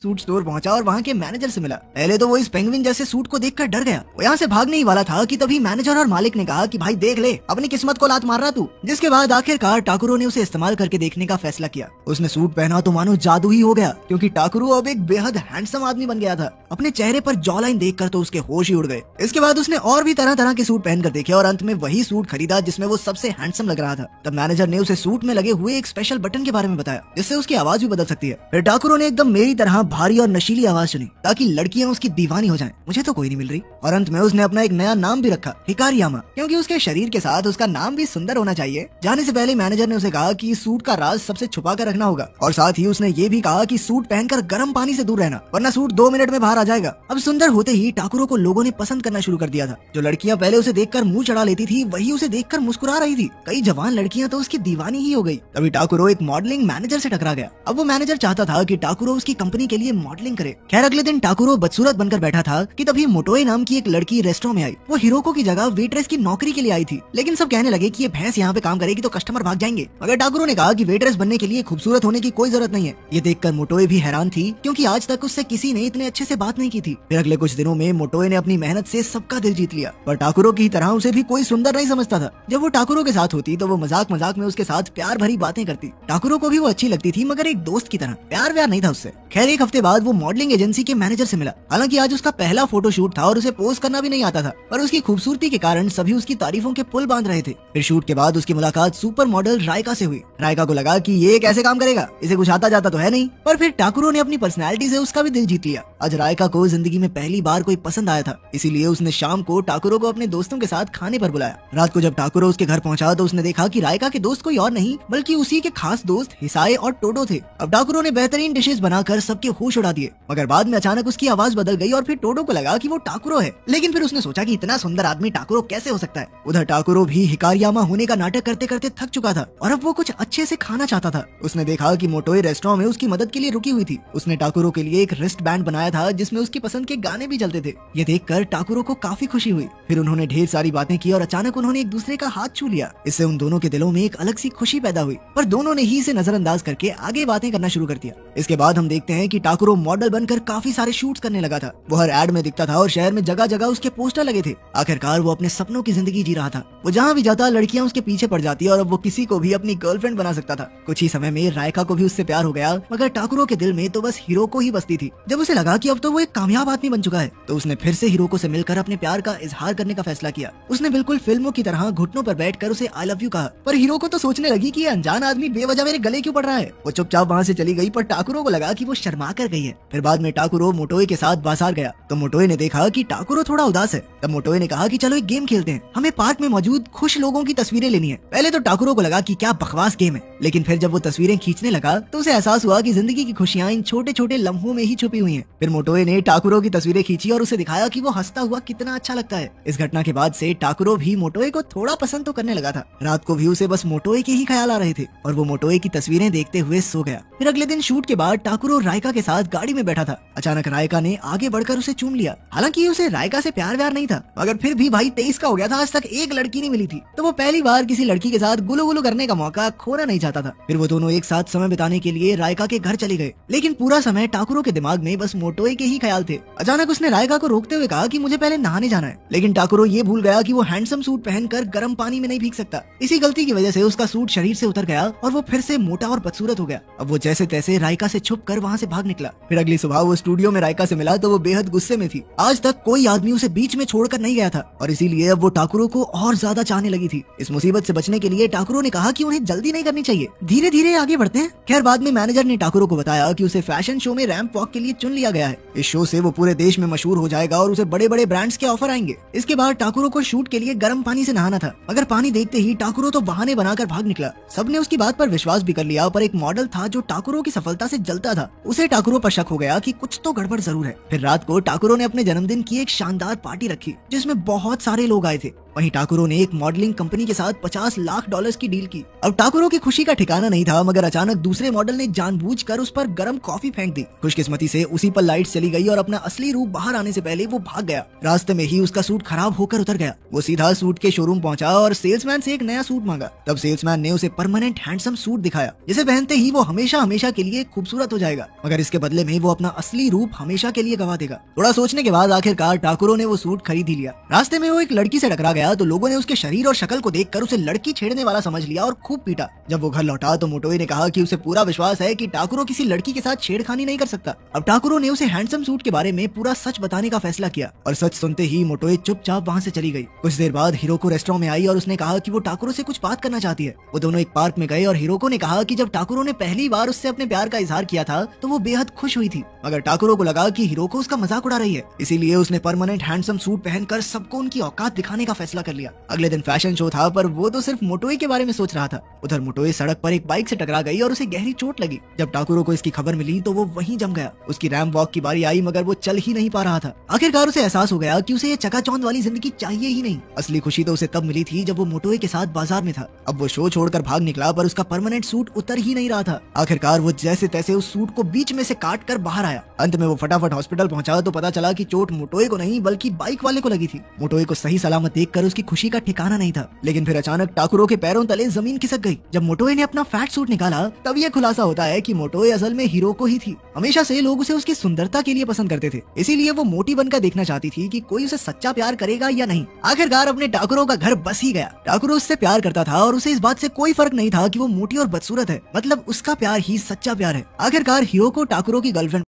Suit store पहुंचा और वहाँ के मैनेजर से मिला। पहले तो वो इस पेंगुइन जैसे सूट को देखकर डर गया। वो यहाँ से भागने ही वाला था कि तभी मैनेजर और मालिक ने कहा कि भाई देख ले, अपनी किस्मत को लात मार रहा तू। जिसके बाद आखिरकार टाकुरो ने उसे इस्तेमाल करके देखने का फैसला किया। उसने सूट पहना तो मानो जादू ही हो गया, क्योंकि टाकुरो अब एक बेहद हैंडसम आदमी बन गया था। अपने चेहरे पर जॉ लाइन देखकर तो उसके होश ही उड़ गए। इसके बाद उसने और भी तरह तरह के सूट पहनकर देखे और अंत में वही सूट खरीदा जिसमें वो सबसे हैंडसम लग रहा था। तब मैनेजर ने उसे सूट में लगे हुए एक स्पेशल बटन के बारे में बताया, जिससे उसकी आवाज भी बदल सकती है। फिर टाकुरो ने एकदम मेरी तरह भारी और नशीली आवाज सुनी, ताकि लड़कियां उसकी दीवानी हो जाएं। मुझे तो कोई नहीं मिल रही। और अंत में उसने अपना एक नया नाम भी रखा, हिकारियामा, क्योंकि उसके शरीर के साथ उसका नाम भी सुंदर होना चाहिए। जाने से पहले मैनेजर ने उसे कहा कि इस सूट का राज सबसे छुपा कर रखना होगा, और साथ ही उसने ये भी कहा कि सूट पहनकर गर्म पानी से दूर रहना, वरना सूट 2 मिनट में बाहर आ जाएगा। अब सुंदर होते ही टाकुरो को लोगों ने पसंद करना शुरू कर दिया था। जो लड़कियां पहले उसे देखकर मुंह चढ़ा लेती थी, वही उसे देखकर मुस्कुरा रही थी। कई जवान लड़कियां तो उसकी दीवानी ही हो गई। तभी टाकुरो एक मॉडलिंग मैनेजर से टकरा गया। अब वो मैनेजर चाहता था कि टाकुरो उसकी कंपनी के लिए मॉडलिंग करे। खैर अगले दिन टाकुरो बदसूरत बनकर बैठा था कि तभी मोटोए नाम की एक लड़की रेस्टोरेंट में आई। वो हिरोको की जगह वेट्रेस की नौकरी के लिए आई थी, लेकिन सब कहने लगे कि ये भैंस यहाँ पे काम करेगी तो कस्टमर भाग जाएंगे। मगर टाकुरो ने कहा कि वेट्रेस बनने के लिए खूबसूरत होने की कोई जरूरत नहीं है। ये देखकर मोटोए भी हैरान थी, क्योंकि आज तक उससे किसी ने इतने अच्छे से बात नहीं की थी। फिर अगले कुछ दिनों में मोटोए ने अपनी मेहनत से सबका दिल जीत लिया, पर टाकुरो की तरह उसे भी कोई सुंदर नहीं समझता था। जब वो टाकुरो के साथ होती तो वो मजाक मजाक में उसके साथ प्यार भरी बातें करती। टाकुरो को भी वो अच्छी लगती थी, मगर एक दोस्त की तरह, प्यार व्यार नहीं था उससे। खैर एक हफ्ते बाद वो मॉडलिंग एजेंसी के मैनेजर से मिला। हालांकि आज उसका पहला फोटोशूट था और उसे पोज करना भी नहीं आता था, पर उसकी खूबसूरती के कारण सभी उसकी तारीफों के पुल बांध रहे थे। फिर शूट के बाद उसकी मुलाकात सुपर मॉडल रायका से हुई। रायका को लगा कि ये कैसे काम करेगा, इसे कुछ आता जाता तो है नहीं। पर फिर टाकुरो ने अपनी पर्सनैलिटी से उसका भी दिल जीत लिया। आज रायका को जिंदगी में पहली बार कोई पसंद आया था, इसीलिए उसने शाम को टाकुरो को अपने दोस्तों के साथ खाने पर बुलाया। रात को जब टाकुरो उसके घर पहुंचा तो उसने देखा कि रायका के दोस्त कोई और नहीं बल्कि उसी के खास दोस्त हिसाए और टोडो थे। अब टाकुरो ने बेहतरीन डिशेस बनाकर सबके होश उड़ा दिए, मगर बाद में अचानक उसकी आवाज बदल गई और फिर टोडो को लगा कि वो टाकुरो है। लेकिन फिर उसने सोचा कि इतना सुंदर आदमी टाकुरो कैसे हो सकता है। उधर टाकुरो भी हिकारियामा होने का नाटक करते करते थक चुका था और अब वो कुछ अच्छे से खाना चाहता था। उसने देखा कि मोटोए रेस्टोरेंट में उसकी मदद के लिए रुकी हुई थी। उसने टाकुरो के लिए एक रिस्ट बैंड बनाया था जिसमें उसकी पसंद के गाने भी चलते थे। ये देखकर टाकुरो को काफी खुशी हुई। फिर उन्होंने ढेर सारी बातें की और अचानक उन्होंने एक दूसरे का हाथ छू लिया। इससे उन दोनों के दिलों में एक अलग सी खुशी पैदा हुई, पर दोनों ने ही इसे नजरअंदाज करके आगे बातें करना शुरू कर दिया। इसके बाद हम देखते हैं कि टाकुरो मॉडल बनकर काफी सारे शूट्स करने लगा था। वो हर एड में दिखता था और शहर में जगह जगह उसके पोस्टर लगे थे। आखिरकार वो अपने सपनों की जिंदगी जी रहा था। वो जहाँ भी जाता लड़कियां उसके पीछे पड़ जाती और अब वो किसी को भी अपनी गर्लफ्रेंड बना सकता था। कुछ ही समय में रायका को भी उससे प्यार हो गया, मगर टाकुरो के दिल में तो बस हिरोको ही बसती थी। जब उसे लगा कि अब तो वो एक कामयाब आदमी बन चुका है, तो उसने फिर से हिरोको से मिलकर अपने प्यार का इजहार करने का फैसला किया। उसने बिल्कुल फिल्मों की तरह घुटनों पर बैठकर उसे आई लव यू कहा। पर हिरोको तो सोचने लगी कि ये अनजान आदमी बेवजह मेरे गले क्यों पड़ रहा है। वो चुपचाप वहाँ से चली गई, पर टाकुरो को लगा कि वो शर्मा कर गई है। फिर बाद में टाकुरो मोटोए के साथ बाजार गया तो मोटोए ने देखा कि टाकुरो थोड़ा उदास है। तब मोटोए ने कहा कि चलो एक गेम खेलते हैं, हमें पार्क में मौजूद खुश लोगों की तस्वीरें लेनी है। पहले तो टाकुरो को लगा कि क्या बकवास गेम है, लेकिन फिर जब वो तस्वीरें खींचने लगा तो उसे एहसास हुआ कि जिंदगी की खुशियां इन छोटे छोटे लम्हों में ही छुपी हुई हैं। फिर मोटोए ने टाकुरो की तस्वीरें खींची और उसे दिखाया कि वो हंसता हुआ कितना अच्छा लगता है। इस घटना के बाद से टाकुरो भी मोटोए को थोड़ा पसंद तो करने लगा था। रात को भी उसे बस मोटोए के ही ख्याल आ रहे थे और वो मोटोए की तस्वीरें देखते हुए सो गया। फिर अगले दिन शूट के बाद टाकुरो रायका के साथ गाड़ी में बैठा था। अचानक रायका ने आगे बढ़कर उसे चूम लिया। हालांकि उसे रायका से प्यार व्यार नहीं था, मगर फिर भी भाई 23 का हो गया था, आज तक एक लड़की नहीं मिली थी, तो वो पहली बार किसी लड़की के साथ गुलो गुलो करने का मौका खोना नहीं चाहता था। फिर वो दोनों एक साथ समय बिताने के लिए रायका के घर चले गए, लेकिन पूरा समय टाकुरो के दिमाग में बस मोटोए के ही ख्याल थे। अचानक उसने रायका को रोकते हुए कहा कि मुझे पहले नहाने जाना है, लेकिन टाकुरो ये भूल गया कि वो हैंडसम सूट पहनकर गर्म पानी में नहीं भीग सकता। इसी गलती की वजह से उसका सूट शरीर से उतर गया और वो फिर से मोटा और बदसूरत हो गया। अब वो जैसे तैसे रायका से छुप कर वहाँ से भाग निकला। फिर अगली सुबह वो स्टूडियो में रायका से मिला तो वो बेहद गुस्से में थी। आज तक कोई आदमी उसे बीच में छोड़कर नहीं गया था और इसीलिए अब वो टाकुरो को और ज्यादा चाहने लगी थी। इस मुसीबत से बचने के लिए टाकुरो ने कहा कि उन्हें जल्दी नहीं करनी चाहिए, धीरे धीरे आगे बढ़ते हैं। खैर बाद में मैनेजर ने टाकुरो को बताया कि उसे फैशन शो में रैंप वॉक के लिए चुन लिया गया है। इस शो से वो पूरे देश में मशहूर हो जाएगा और उसे बड़े बड़े ब्रांड्स के ऑफर आएंगे। इसके बाद टाकुरो को शूट के लिए गर्म पानी से नहाना था, मगर पानी देखते ही टाकुरो तो बहाने बनाकर भाग निकला। सबने उसकी बात पर विश्वास भी कर लिया, पर एक मॉडल था जो टाकुरो की सफलता से जलता था। उसे टाकुरो पर शक हो गया कि कुछ तो गड़बड़ जरूर है। फिर रात को टाकुरो ने अपने जन्मदिन की एक शानदार पार्टी रखी जिसमें बहुत सारे लोग आए थे। वहीं टाकुरो ने एक मॉडलिंग कंपनी के साथ $50 लाख की डील की। अब टाकुरो की खुशी का ठिकाना नहीं था, मगर अचानक दूसरे मॉडल ने जानबूझकर उस पर गर्म कॉफी फेंक दी। खुशकिस्मती से उसी पर लाइट चली गई और अपना असली रूप बाहर आने से पहले वो भाग गया। रास्ते में ही उसका सूट खराब होकर उतर गया। वो सीधा सूट के शोरूम पहुंचा और सेल्समैन से एक नया सूट मांगा। तब सेल्समैन ने उसे परमानेंट हैंडसम सूट दिखाया, जिसे पहनते ही वो हमेशा हमेशा के लिए खूबसूरत हो जाएगा, मगर इसके बदले में वो अपना असली रूप हमेशा के लिए गवा देगा। थोड़ा सोचने के बाद आखिरकार टाकुरो ने वो सूट खरीद ही लिया। रास्ते में वो एक लड़की से टकरा गया तो लोगों ने उसके शरीर और शक्ल को देखकर उसे लड़की छेड़ने वाला समझ लिया और खूब पीटा। जब वो घर लौटा तो मोटोए ने कहा कि उसे पूरा विश्वास है कि टाकुरो किसी लड़की के साथ छेड़खानी नहीं कर सकता। अब टाकुरो ने उसे हैंडसम सूट के बारे में पूरा सच बताने का फैसला किया और सच सुनते ही मोटोए चुपचाप वहाँ से चली गई। कुछ देर बाद हिरोको रेस्टोरेंट में आई और उसने कहा कि वो टाकुरो से कुछ बात करना चाहती है। वो दोनों एक पार्क में गए और हिरोको ने कहा कि जब टाकुरो ने पहली बार उससे अपने प्यार का इजहार किया था तो वो बेहद खुश हुई थी, मगर टाकुरो को लगा कि हिरोको उसका मजाक उड़ा रही है, इसीलिए उसने परमानेंट हैंडसम सूट पहनकर सबको उनकी औकात दिखाने का फैसला कर लिया। अगले दिन फैशन शो था, पर वो तो सिर्फ मोटोए के बारे में सोच रहा था। उधर मोटोए सड़क पर एक बाइक से टकरा गई और उसे गहरी चोट लगी। जब टाकुरो को इसकी खबर मिली तो वो वहीं जम गया। उसकी रैंप वॉक की बारी आई, मगर वो चल ही नहीं पा रहा था। आखिरकार उसे एहसास हो गया कि उसे ये चकाचौंध वाली जिंदगी चाहिए ही नहीं। असली खुशी तो उसे तब मिली थी जब वो मोटोए के साथ बाजार में था। अब वो शो छोड़कर भाग निकला, पर उसका परमानेंट सूट उतर ही नहीं रहा था। आखिरकार वो जैसे तैसे उस सूट को बीच में से काट कर बाहर आया। अंत में वो फटाफट हॉस्पिटल पहुंचा तो पता चला कि चोट मोटोए को नहीं बल्कि बाइक वाले को लगी थी। मोटोए को सही सलामत देखकर उसकी खुशी का ठिकाना नहीं था, लेकिन फिर अचानक टाकुरो के पैरों तले जमीन खिसक गई। जब मोटोए ने अपना फैट सूट निकाला तब यह खुलासा होता है कि मोटोए असल में हिरोको ही थी। हमेशा से लोग उसे उसकी सुंदरता के लिए पसंद करते थे, इसीलिए वो मोटी बनकर देखना चाहती थी कि कोई उसे सच्चा प्यार करेगा या नहीं। आखिरकार अपने टाकुरो का घर बस ही गया। टाकुरो उससे प्यार करता था और उसे इस बात से कोई फर्क नहीं था कि वो मोटी और बदसूरत है, मतलब उसका प्यार ही सच्चा प्यार है। आखिरकार हिरोको टाकुरो की गर्लफ्रेंड